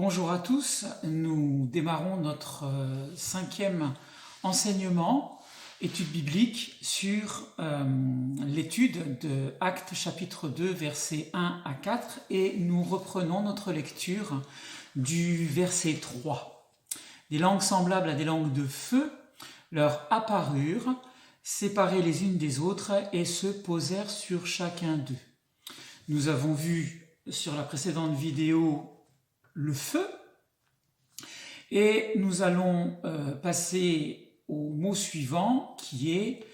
Bonjour à tous, nous démarrons notre cinquième enseignement, étude biblique, sur l'étude de Actes chapitre 2, versets 1 à 4, et nous reprenons notre lecture du verset 3. Des langues semblables à des langues de feu leur apparurent, séparées les unes des autres, et se posèrent sur chacun d'eux. Nous avons vu sur la précédente vidéo le feu, et nous allons passer au mot suivant qui est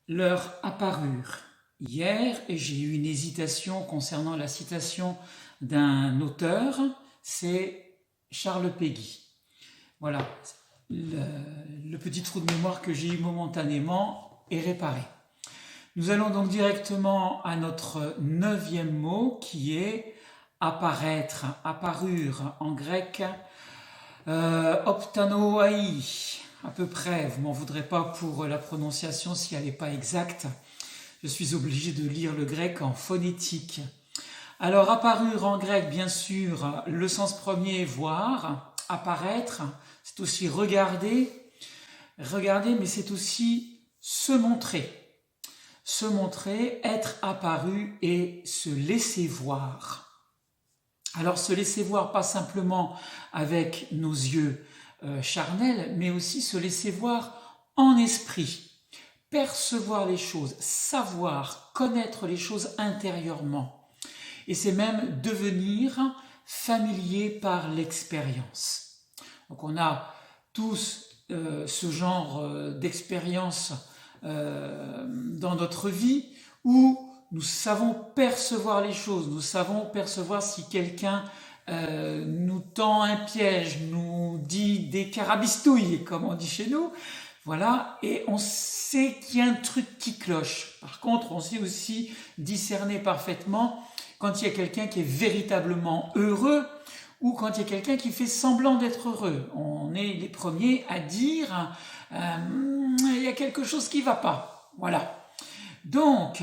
leur apparure. Hier, et j'ai eu une hésitation concernant la citation d'un auteur, c'est Charles Péguy. Voilà, le petit trou de mémoire que j'ai eu momentanément est réparé. Nous allons donc directement à notre 9e mot qui est apparaître, apparure en grec, optanoai, à peu près. Vous m'en voudrez pas pour la prononciation si elle n'est pas exacte. Je suis obligé de lire le grec en phonétique. Alors, apparure en grec, bien sûr, le sens premier, voir, apparaître, c'est aussi regarder, mais c'est aussi se montrer. Se montrer, être apparu et se laisser voir. Alors se laisser voir pas simplement avec nos yeux charnels, mais aussi se laisser voir en esprit, percevoir les choses, savoir, connaître les choses intérieurement. Et c'est même devenir familier par l'expérience. Donc on a tous ce genre d'expérience dans notre vie où nous savons percevoir les choses, nous savons percevoir si quelqu'un nous tend un piège, nous dit des carabistouilles, comme on dit chez nous, voilà, et on sait qu'il y a un truc qui cloche. Par contre, on sait aussi discerner parfaitement quand il y a quelqu'un qui est véritablement heureux ou quand il y a quelqu'un qui fait semblant d'être heureux. On est les premiers à dire il y a quelque chose qui ne va pas. Voilà. Donc,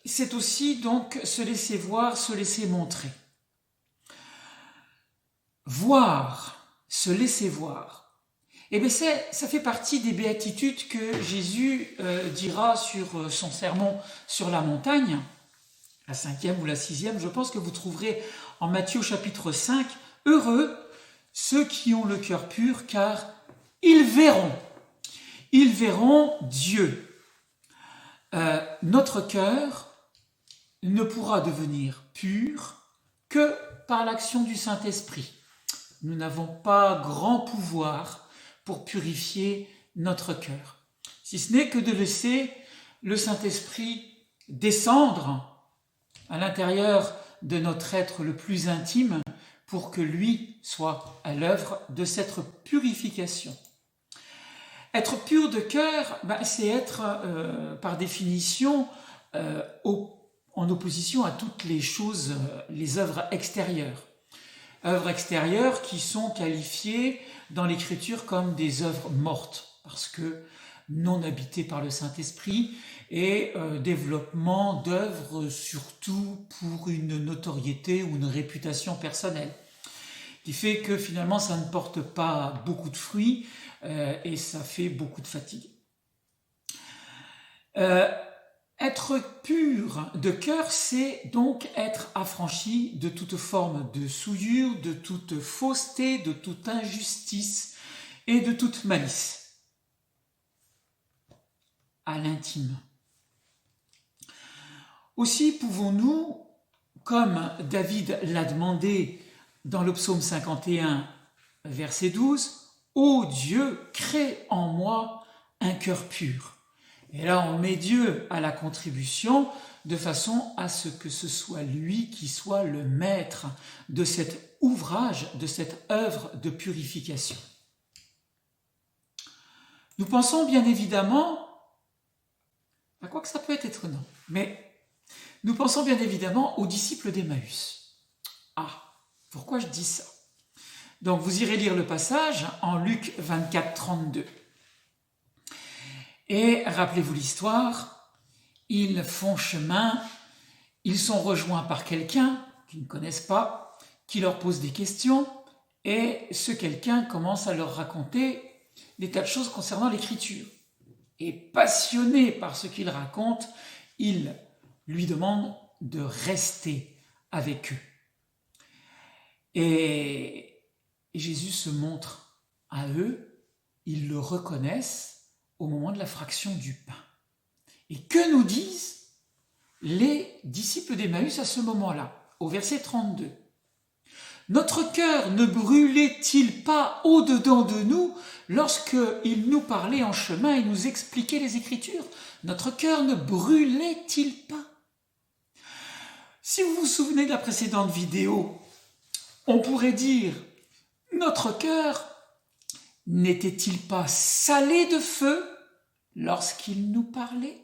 c'est aussi donc se laisser voir, se laisser montrer. Voir, se laisser voir. Eh bien, ça fait partie des béatitudes que Jésus dira sur son sermon sur la montagne, la 5e ou la 6e. Je pense que vous trouverez en Matthieu chapitre 5, « Heureux ceux qui ont le cœur pur, car ils verront Dieu. » Notre cœur ne pourra devenir pur que par l'action du Saint-Esprit. Nous n'avons pas grand pouvoir pour purifier notre cœur, si ce n'est que de laisser le Saint-Esprit descendre à l'intérieur de notre être le plus intime pour que lui soit à l'œuvre de cette purification. Être pur de cœur, c'est être, par définition, en opposition à toutes les choses, les œuvres extérieures. Œuvres extérieures qui sont qualifiées dans l'Écriture comme des œuvres mortes, parce que non habitées par le Saint-Esprit, et développement d'œuvres surtout pour une notoriété ou une réputation personnelle, qui fait que finalement ça ne porte pas beaucoup de fruits, et ça fait beaucoup de fatigue. Être pur de cœur, c'est donc être affranchi de toute forme de souillure, de toute fausseté, de toute injustice et de toute malice. À l'intime. Aussi pouvons-nous, comme David l'a demandé dans le psaume 51, verset 12, « Ô Dieu, crée en moi un cœur pur ». Et là, on met Dieu à la contribution de façon à ce que ce soit lui qui soit le maître de cet ouvrage, de cette œuvre de purification. Nous pensons bien évidemment, à quoi que ça peut être étonnant, mais nous pensons bien évidemment aux disciples d'Emmaüs. Ah, pourquoi je dis ça ? Donc vous irez lire le passage en Luc 24, 32. Et rappelez-vous l'histoire, ils font chemin, ils sont rejoints par quelqu'un qui ne connaissent pas, qui leur pose des questions, et ce quelqu'un commence à leur raconter des tas de choses concernant l'écriture. Et passionné par ce qu'il raconte, il lui demande de rester avec eux. Et Jésus se montre à eux, ils le reconnaissent au moment de la fraction du pain. Et que nous disent les disciples d'Emmaüs à ce moment-là, au verset 32 ? Notre cœur ne brûlait-il pas au-dedans de nous lorsqu'il nous parlait en chemin et nous expliquait les Écritures ? Notre cœur ne brûlait-il pas ? Si vous vous souvenez de la précédente vidéo, on pourrait dire, notre cœur n'était-il pas salé de feu lorsqu'il nous parlait ?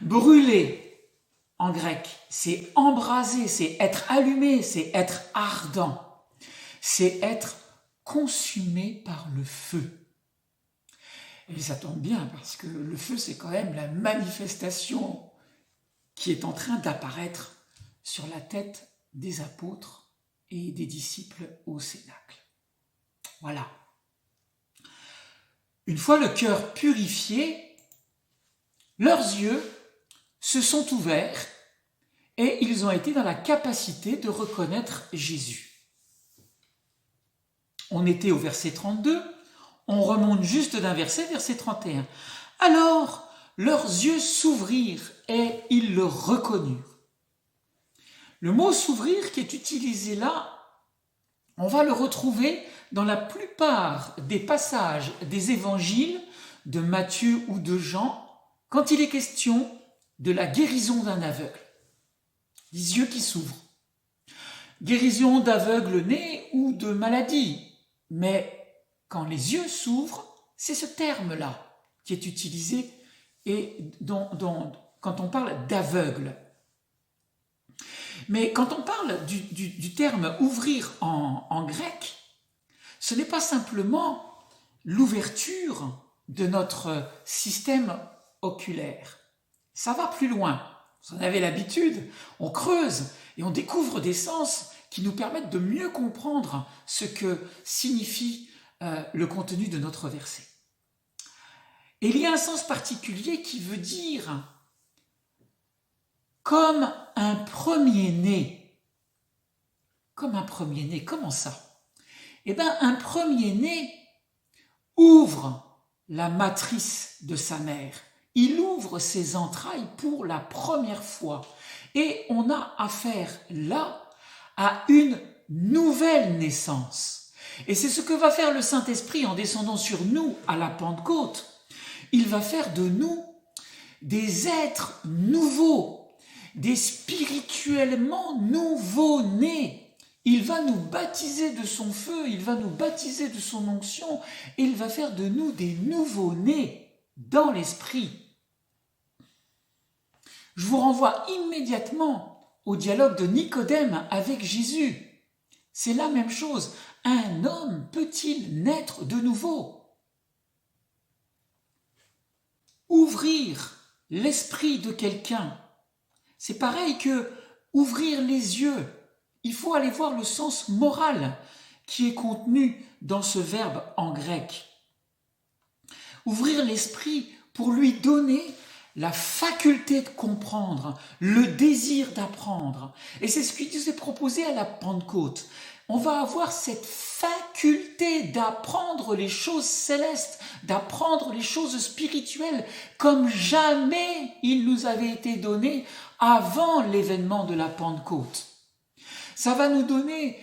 Brûler, en grec, c'est embraser, c'est être allumé, c'est être ardent, c'est être consumé par le feu. Et ça tombe bien parce que le feu, c'est quand même la manifestation qui est en train d'apparaître sur la tête des apôtres et des disciples au Cénacle. Voilà. Une fois le cœur purifié, leurs yeux se sont ouverts et ils ont été dans la capacité de reconnaître Jésus. On était au verset 32, on remonte juste d'un verset, verset 31. Alors, leurs yeux s'ouvrirent et ils le reconnurent. Le mot « s'ouvrir » qui est utilisé là, on va le retrouver dans la plupart des passages des évangiles de Matthieu ou de Jean, quand il est question de la guérison d'un aveugle. Les yeux qui s'ouvrent. Guérison d'aveugle-né ou de maladie. Mais quand les yeux s'ouvrent, c'est ce terme-là qui est utilisé et quand on parle d'aveugle. Mais quand on parle du terme ouvrir en grec, ce n'est pas simplement l'ouverture de notre système oculaire. Ça va plus loin. Vous en avez l'habitude, on creuse et on découvre des sens qui nous permettent de mieux comprendre ce que signifie le contenu de notre verset. Et il y a un sens particulier qui veut dire comme un premier-né. Comme un premier-né, comment ça ? Eh bien, un premier-né ouvre la matrice de sa mère. Il ouvre ses entrailles pour la première fois. Et on a affaire là à une nouvelle naissance. Et c'est ce que va faire le Saint-Esprit en descendant sur nous à la Pentecôte. Il va faire de nous des êtres nouveaux, des spirituellement nouveaux-nés. Il va nous baptiser de son feu, il va nous baptiser de son onction, et il va faire de nous des nouveaux-nés dans l'esprit. Je vous renvoie immédiatement au dialogue de Nicodème avec Jésus. C'est la même chose. Un homme peut-il naître de nouveau ? Ouvrir l'esprit de quelqu'un, c'est pareil que ouvrir les yeux. Il faut aller voir le sens moral qui est contenu dans ce verbe en grec. Ouvrir l'esprit pour lui donner la faculté de comprendre, le désir d'apprendre. Et c'est ce qui nous est proposé à la Pentecôte. On va avoir cette faculté d'apprendre les choses célestes, d'apprendre les choses spirituelles comme jamais il nous avait été donné avant l'événement de la Pentecôte. Ça va nous donner,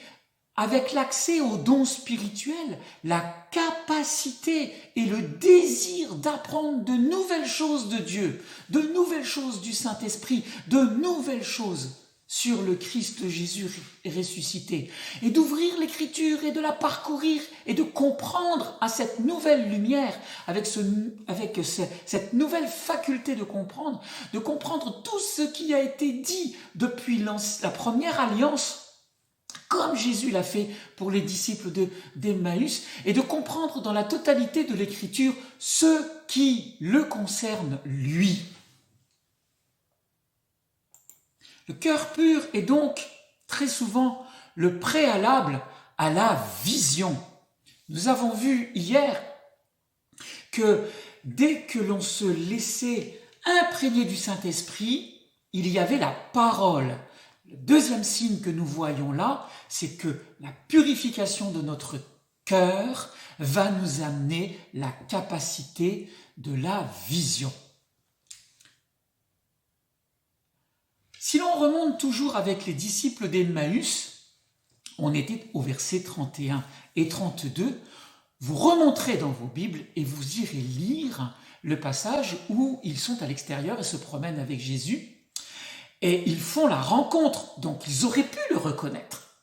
avec l'accès aux dons spirituels, la capacité et le désir d'apprendre de nouvelles choses de Dieu, de nouvelles choses du Saint-Esprit, de nouvelles choses sur le Christ Jésus ressuscité, et d'ouvrir l'Écriture et de la parcourir et de comprendre à cette nouvelle lumière, avec cette nouvelle faculté de comprendre tout ce qui a été dit depuis la première alliance, comme Jésus l'a fait pour les disciples d'Emmaüs, et de comprendre dans la totalité de l'Écriture ce qui le concerne lui. Le cœur pur est donc très souvent le préalable à la vision. Nous avons vu hier que dès que l'on se laissait imprégner du Saint-Esprit, il y avait la parole. Le deuxième signe que nous voyons là, c'est que la purification de notre cœur va nous amener la capacité de la vision. Si l'on remonte toujours avec les disciples d'Emmaüs, on était au verset 31 et 32, vous remonterez dans vos Bibles et vous irez lire le passage où ils sont à l'extérieur et se promènent avec Jésus. Et ils font la rencontre, donc ils auraient pu le reconnaître.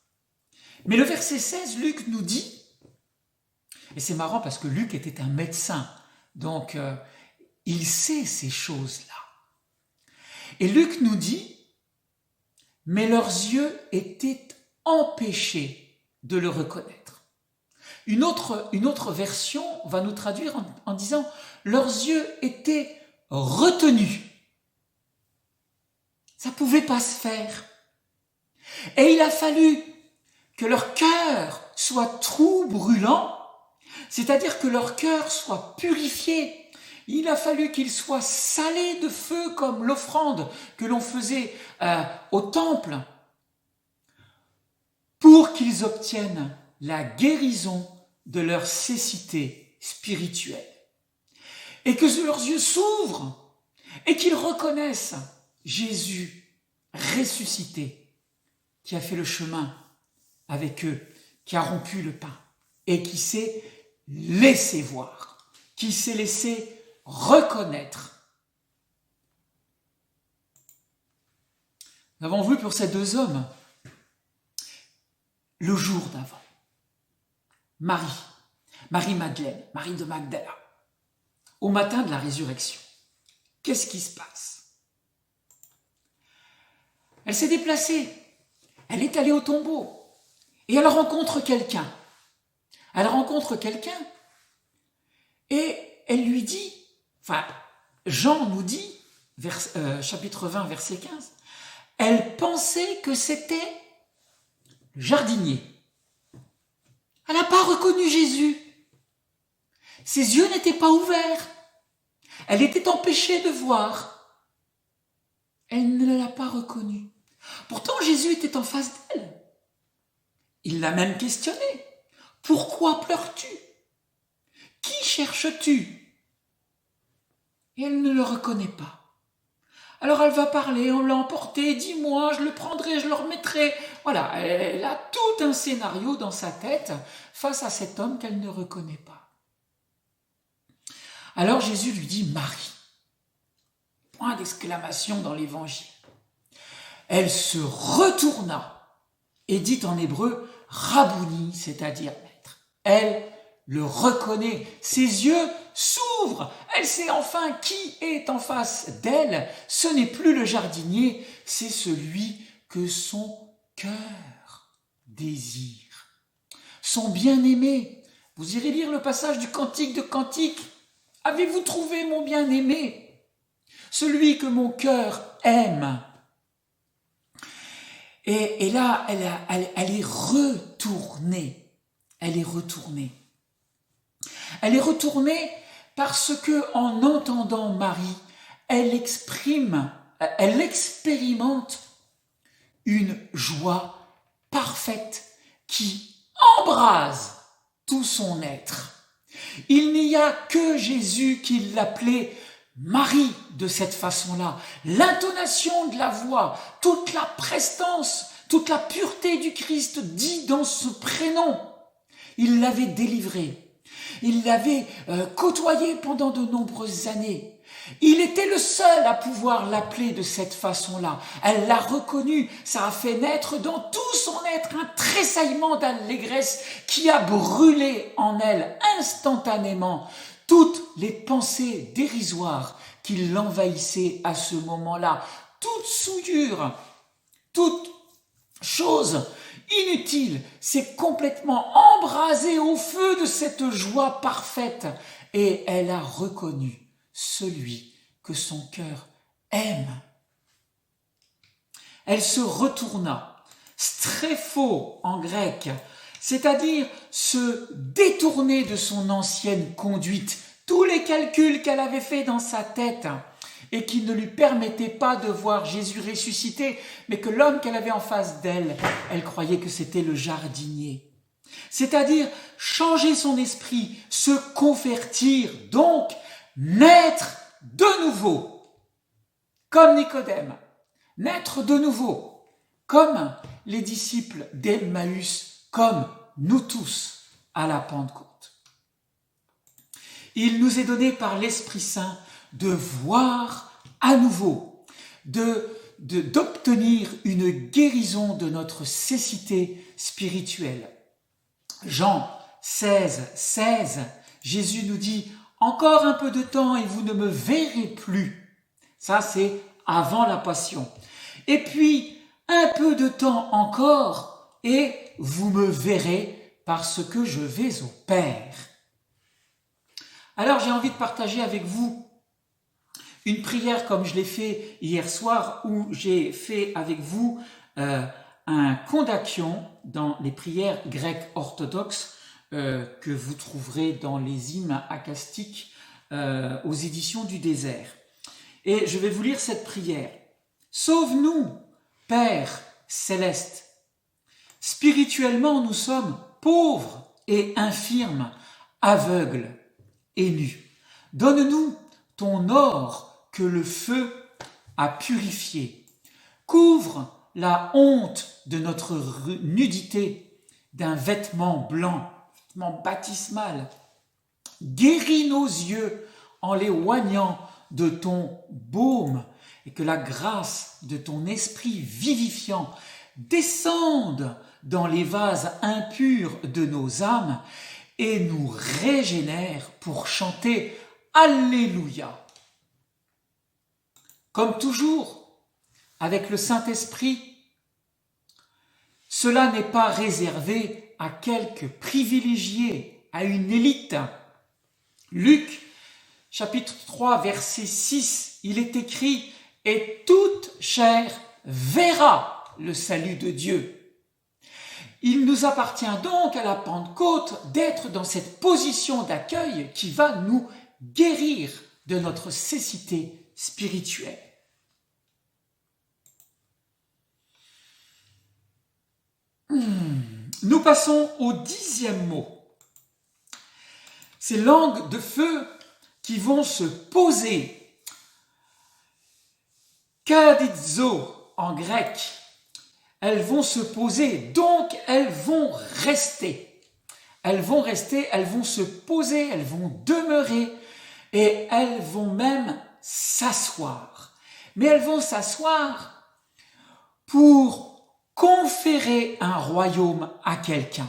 Mais le verset 16, Luc nous dit, et c'est marrant parce que Luc était un médecin, donc il sait ces choses-là. Et Luc nous dit, mais leurs yeux étaient empêchés de le reconnaître. Une autre version va nous traduire en disant, leurs yeux étaient retenus. Ça ne pouvait pas se faire. Et il a fallu que leur cœur soit tout brûlant, c'est-à-dire que leur cœur soit purifié. Il a fallu qu'il soit salé de feu comme l'offrande que l'on faisait au temple pour qu'ils obtiennent la guérison de leur cécité spirituelle. Et que leurs yeux s'ouvrent et qu'ils reconnaissent Jésus ressuscité, qui a fait le chemin avec eux, qui a rompu le pain et qui s'est laissé voir, qui s'est laissé reconnaître. Nous avons vu pour ces deux hommes le jour d'avant. Marie-Madeleine, Marie de Magdala, au matin de la résurrection. Qu'est-ce qui se passe ? Elle s'est déplacée, elle est allée au tombeau et elle rencontre quelqu'un. Et elle lui dit, Jean nous dit, chapitre 20, verset 15, elle pensait que c'était le jardinier. Elle n'a pas reconnu Jésus. Ses yeux n'étaient pas ouverts. Elle était empêchée de voir. Elle ne l'a pas reconnu. Pourtant, Jésus était en face d'elle. Il l'a même questionnée. Pourquoi pleures-tu ? Qui cherches-tu ? Et elle ne le reconnaît pas. Alors elle va parler, on l'a emporté, dis-moi, je le prendrai, je le remettrai. Voilà, elle a tout un scénario dans sa tête face à cet homme qu'elle ne reconnaît pas. Alors Jésus lui dit Marie. Point d'exclamation dans l'évangile. Elle se retourna et dit en hébreu Rabouni, c'est-à-dire maître. Elle le reconnaît, ses yeux s'ouvrent, elle sait enfin qui est en face d'elle. Ce n'est plus le jardinier, c'est celui que son cœur désire. Son bien-aimé. Vous irez lire le passage du Cantique de Cantique. Avez-vous trouvé mon bien-aimé ? Celui que mon cœur aime. Et là, elle est retournée. Elle est retournée. Elle est retournée parce que, en entendant Marie, elle expérimente une joie parfaite qui embrase tout son être. Il n'y a que Jésus qui l'appelait Marie de cette façon-là. L'intonation de la voix, toute la prestance, toute la pureté du Christ dit dans ce prénom. Il l'avait délivré. Il l'avait côtoyé pendant de nombreuses années. Il était le seul à pouvoir l'appeler de cette façon-là. Elle l'a reconnu. Ça a fait naître dans tout son être un tressaillement d'allégresse qui a brûlé en elle instantanément toutes les pensées dérisoires qui l'envahissaient à ce moment-là. Toute souillure, toute chose inutile s'est complètement embrasée au feu de cette joie parfaite et elle a reconnu celui que son cœur aime. Elle se retourna. Strépho en grec, c'est-à-dire se détourner de son ancienne conduite, tous les calculs qu'elle avait faits dans sa tête et qui ne lui permettaient pas de voir Jésus ressuscité, mais que l'homme qu'elle avait en face d'elle, elle croyait que c'était le jardinier. C'est-à-dire changer son esprit, se convertir, donc naître de nouveau, comme Nicodème, naître de nouveau, comme les disciples d'Emmaüs, comme nous tous à la Pentecôte. Il nous est donné par l'Esprit Saint de voir à nouveau, d'obtenir une guérison de notre cécité spirituelle. Jean 16, 16, Jésus nous dit « Encore un peu de temps et vous ne me verrez plus ». Ça, c'est avant la Passion. Et puis, un peu de temps encore et vous me verrez parce que je vais au Père. Alors, j'ai envie de partager avec vous une prière comme je l'ai fait hier soir où j'ai fait avec vous un kondakion dans les prières grecques orthodoxes que vous trouverez dans les hymnes acastiques aux éditions du désert. Et je vais vous lire cette prière. Sauve-nous, Père céleste. Spirituellement, nous sommes pauvres et infirmes, aveugles et nus. Donne-nous ton or que le feu a purifié. Couvre la honte de notre nudité d'un vêtement blanc, vêtement baptismal. Guéris nos yeux en les oignant de ton baume et que la grâce de ton esprit vivifiant descende dans les vases impurs de nos âmes et nous régénère pour chanter Alléluia. Comme toujours, avec le Saint-Esprit, cela n'est pas réservé à quelques privilégiés, à une élite. Luc, chapitre 3, verset 6, il est écrit « Et toute chair verra le salut de Dieu ». Il nous appartient donc à la Pentecôte d'être dans cette position d'accueil qui va nous guérir de notre cécité spirituelle. Nous passons au 10e mot. Ces langues de feu qui vont se poser. Kadizo en grec. Elles vont se poser, donc elles vont rester. Elles vont rester, elles vont se poser, elles vont demeurer et elles vont même s'asseoir. Mais elles vont s'asseoir pour conférer un royaume à quelqu'un,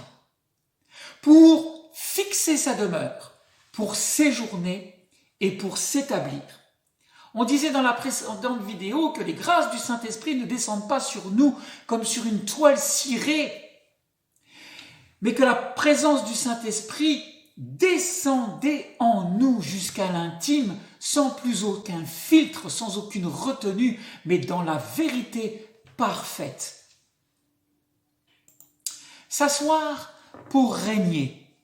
pour fixer sa demeure, pour séjourner et pour s'établir. On disait dans la précédente vidéo que les grâces du Saint-Esprit ne descendent pas sur nous comme sur une toile cirée, mais que la présence du Saint-Esprit descendait en nous jusqu'à l'intime, sans plus aucun filtre, sans aucune retenue, mais dans la vérité parfaite. S'asseoir pour régner.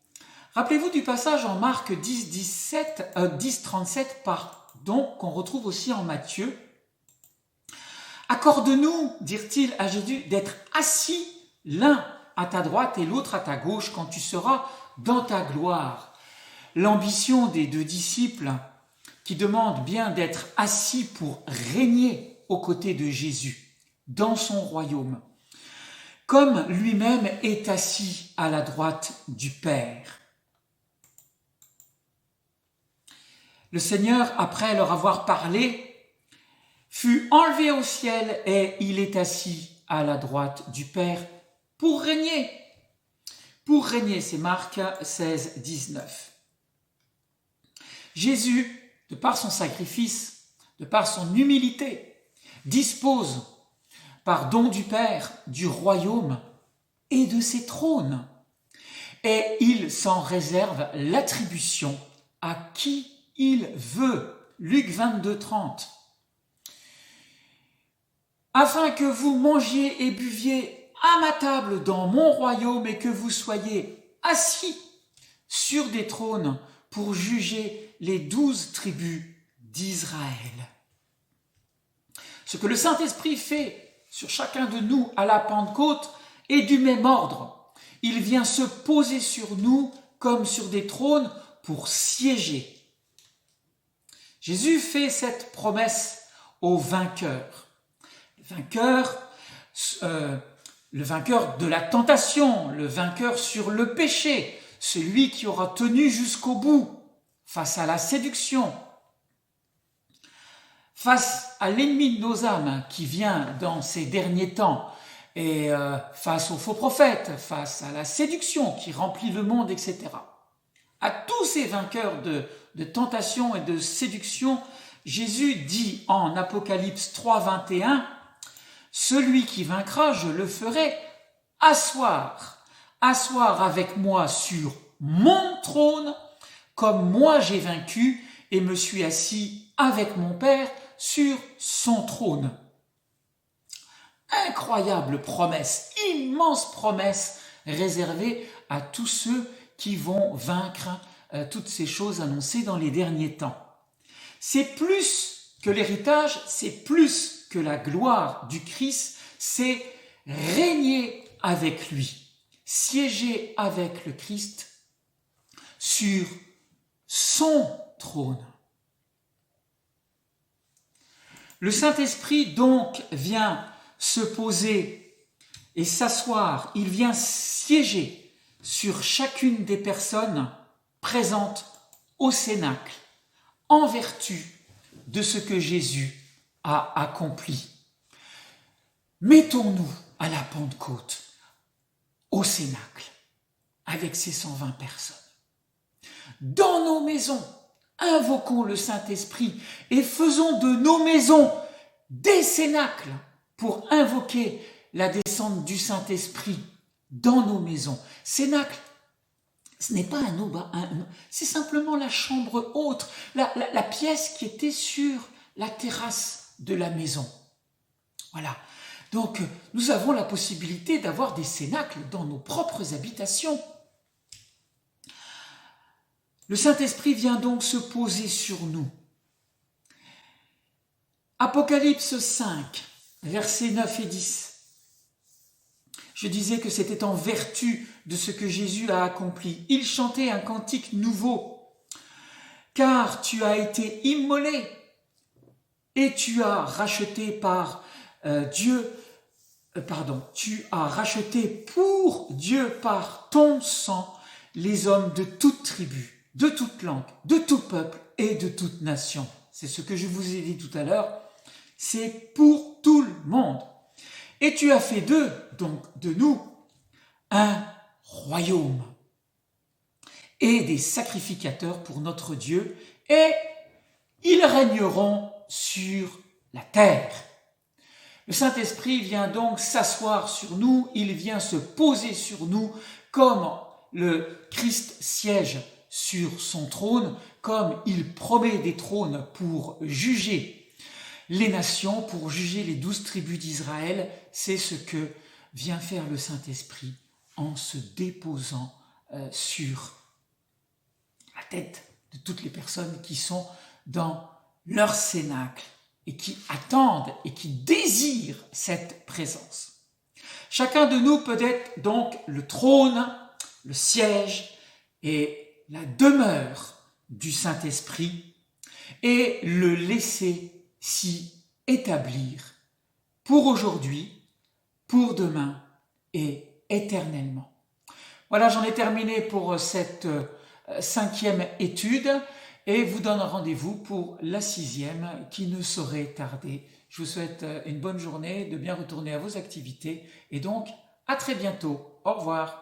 Rappelez-vous du passage en Marc 10, 37, qu'on retrouve aussi en Matthieu. Accorde-nous, dirent-ils à Jésus, d'être assis l'un à ta droite et l'autre à ta gauche quand tu seras dans ta gloire. L'ambition des deux disciples qui demandent bien d'être assis pour régner aux côtés de Jésus dans son royaume, comme lui-même est assis à la droite du Père. Le Seigneur, après leur avoir parlé, fut enlevé au ciel et il est assis à la droite du Père pour régner. Pour régner, c'est Marc 16, 19. Jésus, de par son sacrifice, de par son humilité, dispose, par don du Père, du royaume et de ses trônes. Et il s'en réserve l'attribution à qui il veut. Luc 22, 30. afin que vous mangiez et buviez à ma table dans mon royaume et que vous soyez assis sur des trônes pour juger les 12 tribus d'Israël. Ce que le Saint-Esprit fait sur chacun de nous à la Pentecôte est du même ordre. Il vient se poser sur nous comme sur des trônes pour siéger. Jésus fait cette promesse aux vainqueurs. Le vainqueur de la tentation, le vainqueur sur le péché, celui qui aura tenu jusqu'au bout face à la séduction, face à l'ennemi de nos âmes qui vient dans ces derniers temps, et face aux faux prophètes, face à la séduction qui remplit le monde, etc. À tous ces vainqueurs de tentation et de séduction, Jésus dit en Apocalypse 3, 21, « Celui qui vaincra, je le ferai asseoir avec moi sur mon trône, comme moi j'ai vaincu et me suis assis avec mon Père sur son trône. » Incroyable promesse, immense promesse réservée à tous ceux qui vont vaincre toutes ces choses annoncées dans les derniers temps. C'est plus que l'héritage, c'est plus que la gloire du Christ, c'est régner avec lui, siéger avec le Christ sur son trône. Le Saint-Esprit donc vient se poser et s'asseoir, il vient siéger sur chacune des personnes présentes au Cénacle en vertu de ce que Jésus a accompli. Mettons-nous à la Pentecôte au Cénacle avec ces 120 personnes. Dans nos maisons, invoquons le Saint-Esprit et faisons de nos maisons des cénacles pour invoquer la descente du Saint-Esprit dans nos maisons. Cénacle, ce n'est pas c'est simplement la chambre haute, la pièce qui était sur la terrasse de la maison. Voilà. Donc, nous avons la possibilité d'avoir des cénacles dans nos propres habitations. Le Saint-Esprit vient donc se poser sur nous. Apocalypse 5, versets 9 et 10. Je disais que c'était en vertu de ce que Jésus a accompli. Il chantait un cantique nouveau. Car tu as été immolé et tu as racheté tu as racheté pour Dieu par ton sang les hommes de toute tribu, de toute langue, de tout peuple et de toute nation. C'est ce que je vous ai dit tout à l'heure. C'est pour tout le monde. Et tu as fait d'eux, donc de nous, un royaume et des sacrificateurs pour notre Dieu, et ils régneront sur la terre. Le Saint-Esprit vient donc s'asseoir sur nous, il vient se poser sur nous comme le Christ siège sur son trône, comme il promet des trônes pour juger les nations, pour juger les 12 tribus d'Israël. C'est ce que vient faire le Saint-Esprit en se déposant sur la tête de toutes les personnes qui sont dans leur cénacle et qui attendent et qui désirent cette présence. Chacun de nous peut être donc le trône, le siège et la demeure du Saint-Esprit et le laisser s'y établir pour aujourd'hui, pour demain et éternellement. Voilà, j'en ai terminé pour cette 5e étude et vous donne rendez-vous pour la 6e qui ne saurait tarder. Je vous souhaite une bonne journée, de bien retourner à vos activités et donc à très bientôt. Au revoir.